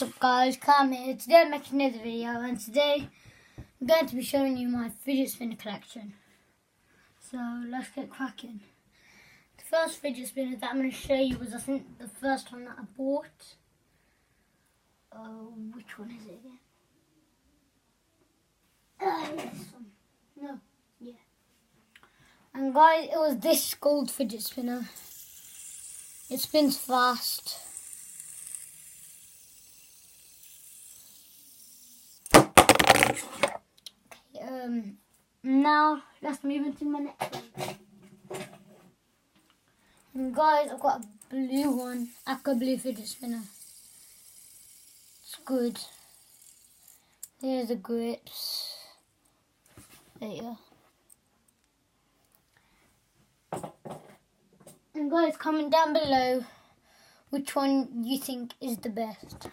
What's up guys, Cam here. Today I'm making another video and today I'm going to be showing you my fidget spinner collection. So let's get cracking. The first fidget spinner that I'm going to show you was I think the first one that I bought. Which one is it again? This one. No, yeah. And guys, it was this gold fidget spinner. It spins fast. Now let's move into my next one. And guys, I've got a blue one, aqua blue fidget spinner. It's good. There's the grips. There you go. And guys, comment down below which one you think is the best.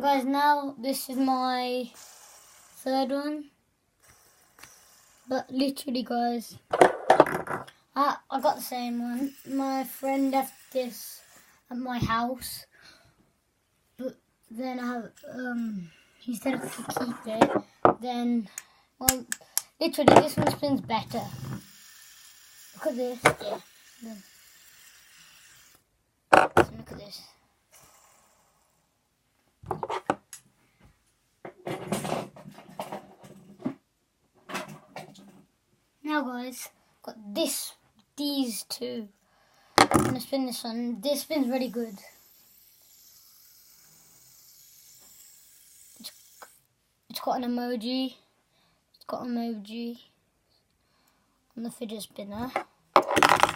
Guys, now this is my third one, but literally guys, I got the same one. My friend left this at my house, but then I have he said I could keep it. Then, well, literally this one spins better. Look at this, yeah. So look at this. Now guys, got these two. I'm gonna spin this one. This spins really good. It's got an emoji. It's got an emoji on the fidget spinner.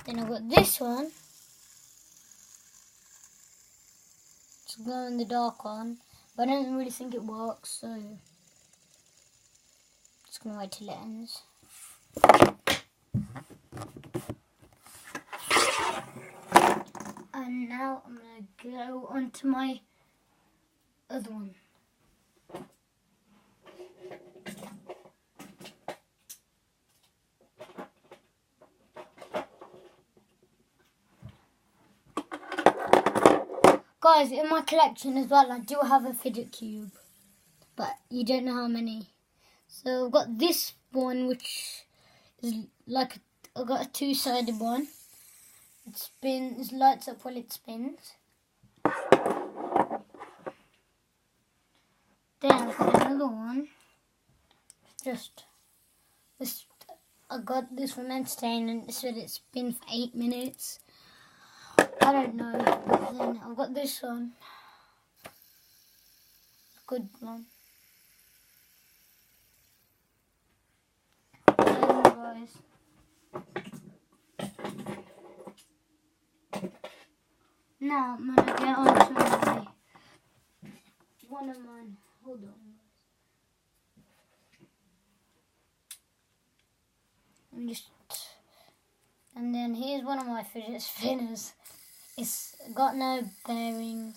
Then I've got this one. It's glow in the dark one, but I don't really think it works, so just gonna wait till it ends. And now I'm going to go on to my other one. Guys, in my collection as well, I do have a fidget cube, but you don't know how many. So I've got this one, which is like I've got a two-sided one. It spins, lights up while it spins. Then I've got another one. Just this. I got this from Entertainment. It said it spins for 8 minutes. I don't know. But then I've got this one. Good one. And guys, now I'm gonna get on to one of mine. Hold on. And then here's one of my fidget spinners. It's got no bearings.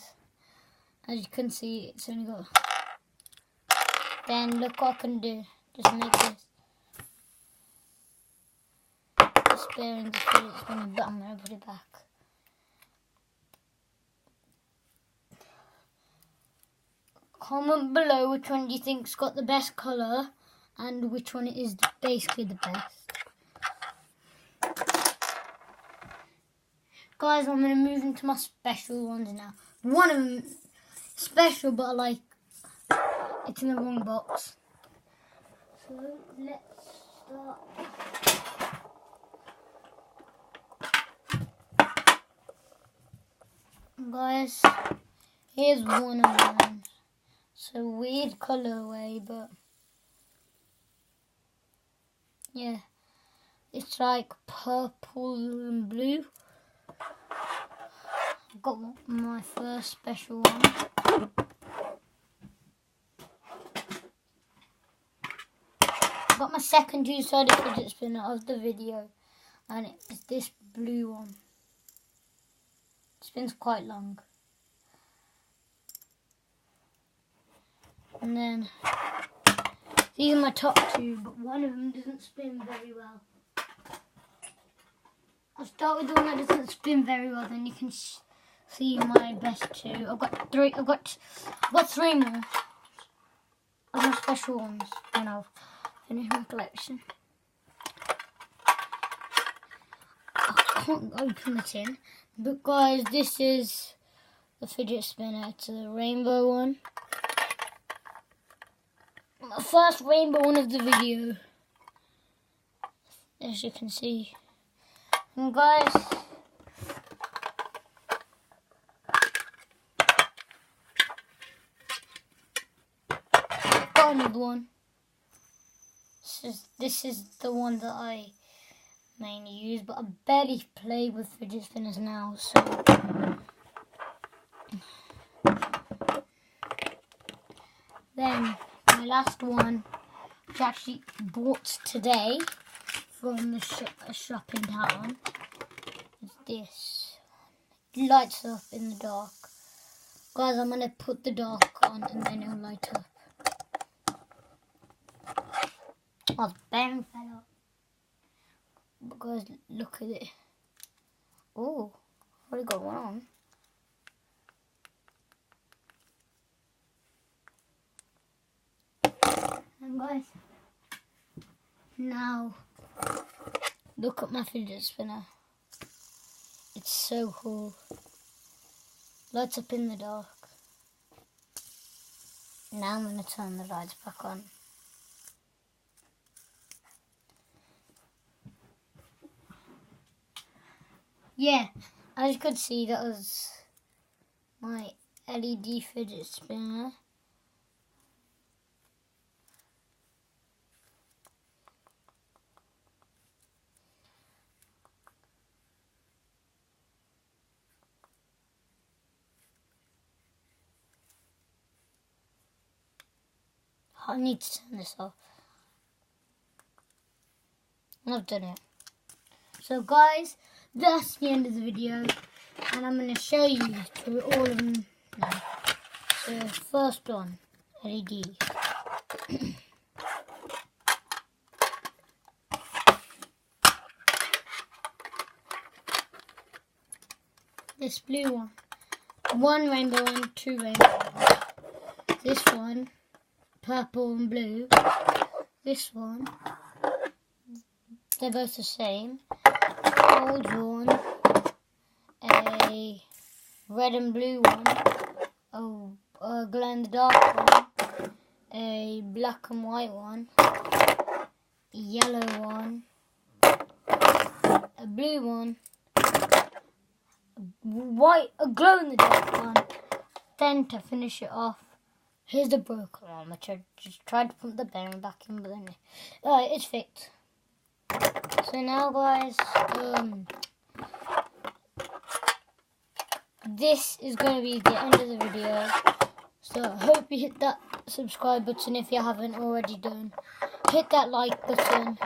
As you can see, it's only got. Then look what I can do. Just make this. This bearing, just put it on the bottom and put it back. Comment below which one do you think's got the best colour and which one is basically the best. Guys, I'm going to move into my special ones now. One of them is special, but it's in the wrong box. So let's start. Guys, here's one of mine. It's a weird colourway, but yeah, it's like purple and blue. I've got my first special one. I've got my second two-sided fidget spinner of the video, and it's this blue one. It spins quite long. And then these are my top two, but one of them doesn't spin very well. I'll start with the one that doesn't spin very well, then you can see my best two. I've got three more. I've got special ones when I'll finish my collection. I can't open the tin, but guys, this is the fidget spinner. It's a rainbow one. My first rainbow one of the video, as you can see. And guys, I've got another one. This is the one that I mainly use, but I barely play with fidget spinners now, so then my last one, which I actually bought today from the shop in town, is this. It lights up in the dark. Guys, I'm going to put the dark on and then it'll light up. Oh, the bearing fell off. But guys, look at it. Oh, what have I got one on? And guys, now look at my fidget spinner. It's so cool. Lights up in the dark. Now I'm going to turn the lights back on. Yeah, as you could see, that was my LED fidget spinner. I need to turn this off. I've done it. So guys, that's the end of the video, and I'm going to show you through all of them now. So first one, LED. This blue one. One rainbow and two rainbows. This one, purple and blue. This one, they're both the same. Old one, a red and blue one, a glow in the dark one, a black and white one, a yellow one, a blue one, a glow in the dark one. Then to finish it off, here's the broken one, which I just tried to put the bearing back in, but then it's fixed. So now guys, this is going to be the end of the video. So I hope you hit that subscribe button if you haven't already done. Hit that like button.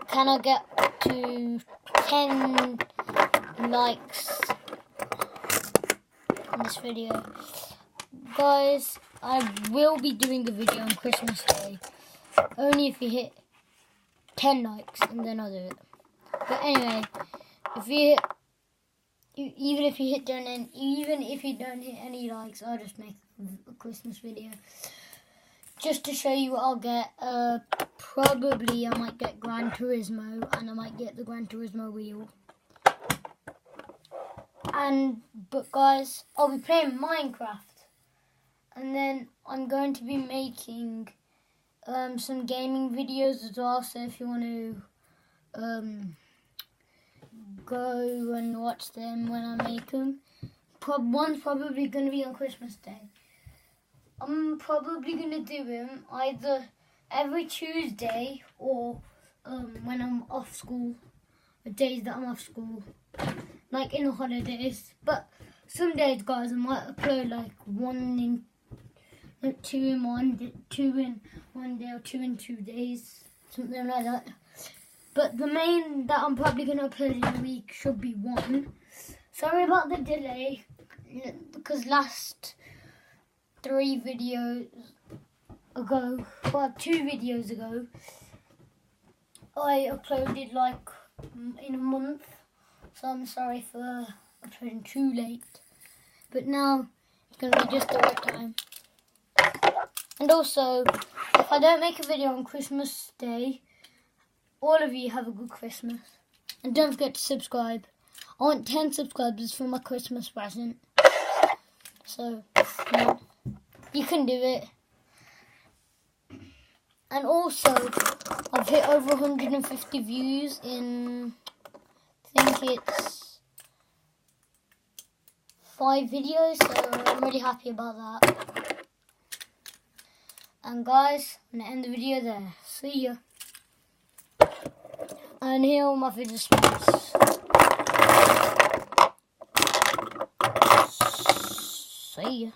Can I get to 10 likes in this video? Guys, I will be doing a video on Christmas Day. Only if you hit 10 likes, and then I'll do it. But anyway, even if you don't hit any likes, I'll just make a Christmas video just to show you what I'll get. Probably I might get Gran Turismo, and I might get the Gran Turismo wheel. But guys, I'll be playing Minecraft, and then I'm going to be making some gaming videos as well, so if you want to go and watch them when I make them. One's probably going to be on Christmas Day. I'm probably going to do them either every Tuesday or when I'm off school, the days that I'm off school, like in the holidays. But some days, guys, I might upload like two in one day or 2 in 2 days, something like that. But the main that I'm probably going to upload in a week should be one. Sorry about the delay, because last 2 videos ago, I uploaded like in a month, so I'm sorry for uploading too late. But now it's going to be just the right time. And also, if I don't make a video on Christmas Day, all of you have a good Christmas. And don't forget to subscribe. I want 10 subscribers for my Christmas present. So, yeah, you can do it. And also, I've hit over 150 views in, I think it's 5 videos, so I'm really happy about that. And guys, I'm going to end the video there. See ya. And here are all my fidget spinners. See ya.